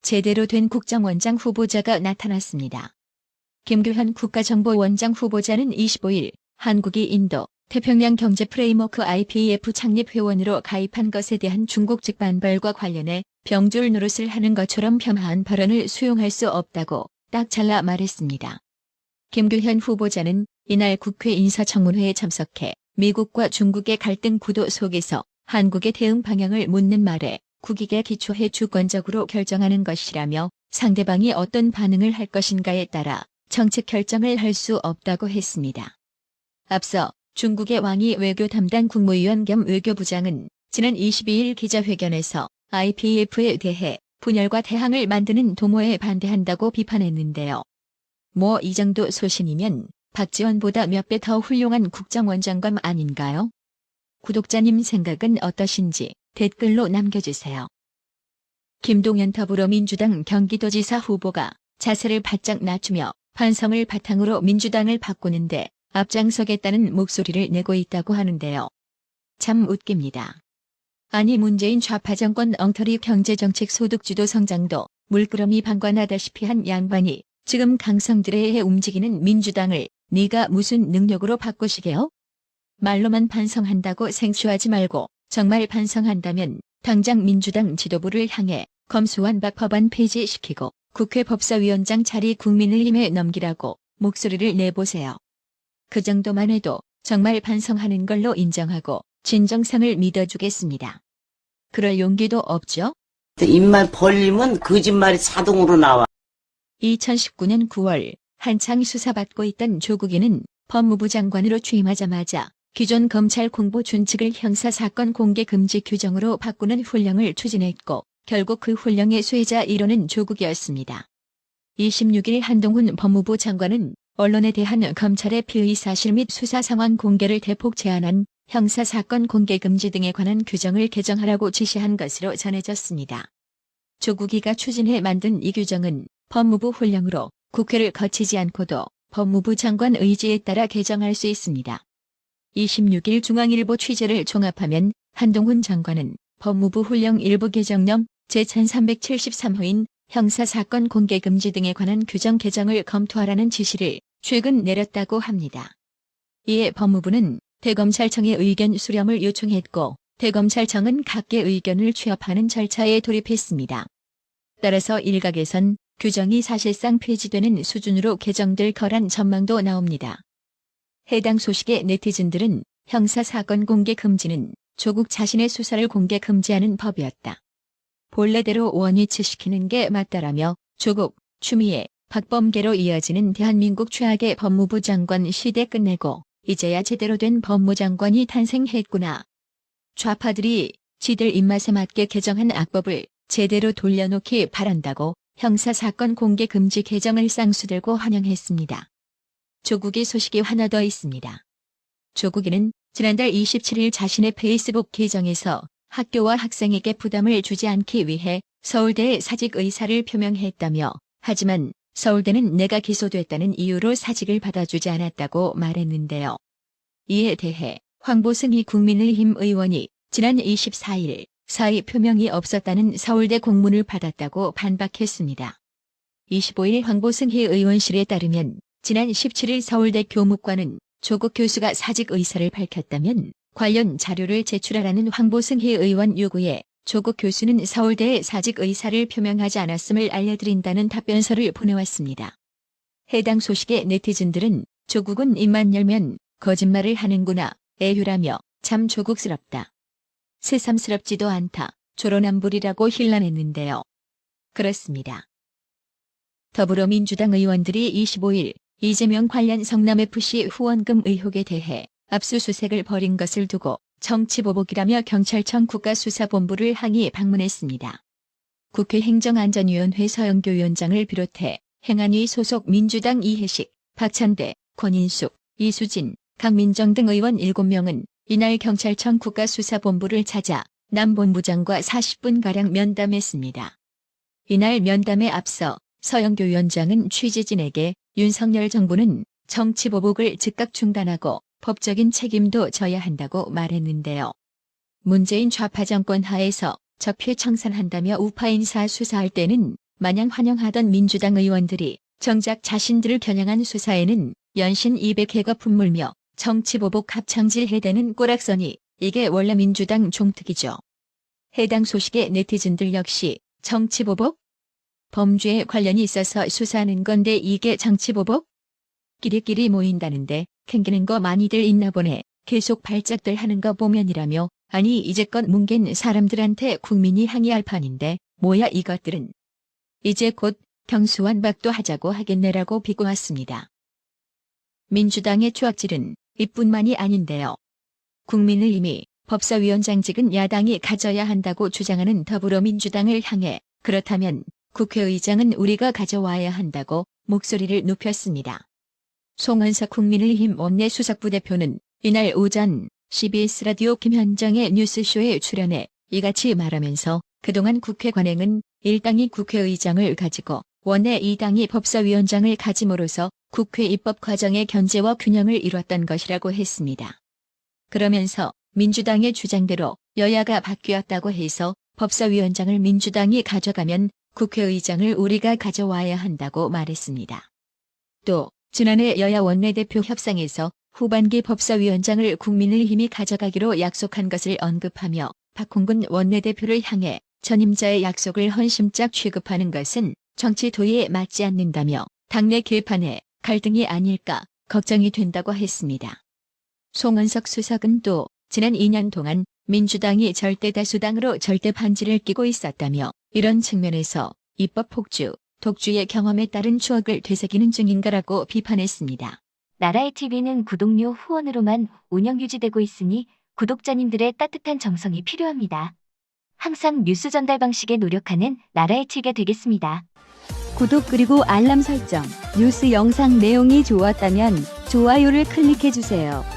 제대로 된 국정원장 후보자가 나타났습니다. 김규현 국가정보원장 후보자는 25일 한국이 인도 태평양 경제 프레임워크 IPEF 창립 회원으로 가입한 것에 대한 중국 측 반발과 관련해 병줄 노릇을 하는 것처럼 폄하한 발언을 수용할 수 없다고 딱 잘라 말했습니다. 김규현 후보자는 이날 국회 인사청문회에 참석해 미국과 중국의 갈등 구도 속에서 한국의 대응 방향을 묻는 말에 국익에 기초해 주권적으로 결정하는 것이라며 상대방이 어떤 반응을 할 것인가에 따라 정책 결정을 할 수 없다고 했습니다. 앞서 중국의 왕이 외교 담당 국무위원 겸 외교부장은 지난 22일 기자회견에서 IPEF에 대해 분열과 대항을 만드는 동호회에 반대한다고 비판했는데요. 뭐 이 정도 소신이면 박지원보다 몇 배 더 훌륭한 국정원장감 아닌가요? 구독자님 생각은 어떠신지 댓글로 남겨주세요. 김동연 더불어민주당 경기도지사 후보가 자세를 바짝 낮추며 반성을 바탕으로 민주당을 바꾸는데 앞장서겠다는 목소리를 내고 있다고 하는데요. 참 웃깁니다. 아니 문재인 좌파 정권 엉터리 경제정책 소득주도 성장도 물끄러미 방관하다시피 한 양반이 지금 강성들에 의해 움직이는 민주당을 네가 무슨 능력으로 바꾸시게요? 말로만 반성한다고 생쇼하지 말고 정말 반성한다면 당장 민주당 지도부를 향해 검수완박 법안 폐지시키고 국회 법사위원장 자리 국민의힘에 넘기라고 목소리를 내보세요. 그 정도만 해도 정말 반성하는 걸로 인정하고 진정성을 믿어주겠습니다. 그럴 용기도 없죠? 입만 벌리면 거짓말이 자동으로 나와. 2019년 9월 한창 수사받고 있던 조국이는 법무부 장관으로 취임하자마자 기존 검찰 공보 준칙을 형사사건 공개 금지 규정으로 바꾸는 훈령을 추진했고 결국 그 훈령의 수혜자 1호는 조국이었습니다. 26일 한동훈 법무부 장관은 언론에 대한 검찰의 피의 사실 및 수사 상황 공개를 대폭 제한한 형사사건 공개 금지 등에 관한 규정을 개정하라고 지시한 것으로 전해졌습니다. 조국이가 추진해 만든 이 규정은 법무부 훈령으로 국회를 거치지 않고도 법무부 장관 의지에 따라 개정할 수 있습니다. 26일 중앙일보 취재를 종합하면 한동훈 장관은 법무부 훈령 일부 개정령 제1373호인 형사사건 공개 금지 등에 관한 규정 개정을 검토하라는 지시를 최근 내렸다고 합니다. 이에 법무부는 대검찰청의 의견 수렴을 요청했고 대검찰청은 각계 의견을 취합하는 절차에 돌입했습니다. 따라서 일각에선 규정이 사실상 폐지되는 수준으로 개정될 거란 전망도 나옵니다. 해당 소식에 네티즌들은 형사사건 공개 금지는 조국 자신의 수사를 공개 금지하는 법이었다. 본래대로 원위치시키는 게 맞다라며 조국, 추미애, 박범계로 이어지는 대한민국 최악의 법무부 장관 시대 끝내고 이제야 제대로 된 법무장관이 탄생했구나. 좌파들이 지들 입맛에 맞게 개정한 악법을 제대로 돌려놓기 바란다고 형사사건 공개 금지 개정을 쌍수들고 환영했습니다. 조국의 소식이 하나 더 있습니다. 조국이는 지난달 27일 자신의 페이스북 계정에서 학교와 학생에게 부담을 주지 않기 위해 서울대에 사직 의사를 표명했다며 하지만 서울대는 내가 기소됐다는 이유로 사직을 받아주지 않았다고 말했는데요. 이에 대해 황보승희 국민의힘 의원이 지난 24일 사의 표명이 없었다는 서울대 공문을 받았다고 반박했습니다. 25일 황보승희 의원실에 따르면 지난 17일 서울대 교무과는 조국 교수가 사직 의사를 밝혔다면 관련 자료를 제출하라는 황보승희 의원 요구에 조국 교수는 서울대에 사직 의사를 표명하지 않았음을 알려드린다는 답변서를 보내왔습니다. 해당 소식에 네티즌들은 조국은 입만 열면 거짓말을 하는구나 애휴라며 참 조국스럽다. 새삼스럽지도 않다. 조로남불이라고 힐난했는데요. 그렇습니다. 더불어민주당 의원들이 25일 이재명 관련 성남FC 후원금 의혹에 대해 압수수색을 벌인 것을 두고 정치보복이라며 경찰청 국가수사본부를 항의 방문했습니다. 국회 행정안전위원회 서영교 위원장을 비롯해 행안위 소속 민주당 이해식, 박찬대, 권인숙, 이수진, 강민정 등 의원 7명은 이날 경찰청 국가수사본부를 찾아 남 본부장과 40분가량 면담했습니다. 이날 면담에 앞서 서영교 위원장은 취재진에게 윤석열 정부는 정치보복을 즉각 중단하고 법적인 책임도 져야 한다고 말했는데요. 문재인 좌파 정권 하에서 적폐 청산한다며 우파 인사 수사할 때는 마냥 환영하던 민주당 의원들이 정작 자신들을 겨냥한 수사에는 연신 200회가 품물며 정치보복 합창질 해대는 꼬락서니 이게 원래 민주당 종특이죠. 해당 소식에 네티즌들 역시 정치보복? 범죄에 관련이 있어서 수사하는 건데 이게 정치보복? 끼리끼리 모인다는데 캥기는 거 많이들 있나 보네. 계속 발작들 하는 거 보면이라며 아니 이제껏 뭉갠 사람들한테 국민이 항의할 판인데 뭐야 이것들은. 이제 곧 경수완박도 하자고 하겠네라고 비꼬았습니다. 민주당의 추악질은 이뿐만이 아닌데요. 국민의힘이 법사위원장직은 야당이 가져야 한다고 주장하는 더불어민주당을 향해 그렇다면 국회의장은 우리가 가져와야 한다고 목소리를 높였습니다. 송은석 국민의힘 원내수석부대표는 이날 오전 CBS 라디오 김현정의 뉴스쇼에 출연해 이같이 말하면서 그동안 국회 관행은 1당이 국회의장을 가지고 원내 2당이 법사위원장을 가짐으로써 국회 입법 과정의 견제와 균형을 이뤘던 것이라고 했습니다. 그러면서 민주당의 주장대로 여야가 바뀌었다고 해서 법사위원장을 민주당이 가져가면 국회의장을 우리가 가져와야 한다고 말했습니다. 또 지난해 여야 원내대표 협상에서 후반기 법사위원장을 국민의힘이 가져가기로 약속한 것을 언급하며 박홍근 원내대표를 향해 전임자의 약속을 헌심작 취급하는 것은 정치 도의에 맞지 않는다며 당내 개판에 갈등이 아닐까 걱정이 된다고 했습니다. 송은석 수석은 또 지난 2년 동안 민주당이 절대다수당으로 절대 반지를 끼고 있었다며 이런 측면에서 입법 폭주, 독주의 경험에 따른 추억을 되새기는 중인 거라고 비판했습니다. 나라의 TV는 구독료 후원으로만 운영 유지되고 있으니 구독자님들의 따뜻한 정성이 필요합니다. 항상 뉴스 전달 방식에 노력하는 나라의 TV가 되겠습니다. 구독 그리고 알람 설정, 뉴스 영상 내용이 좋았다면 좋아요를 클릭해주세요.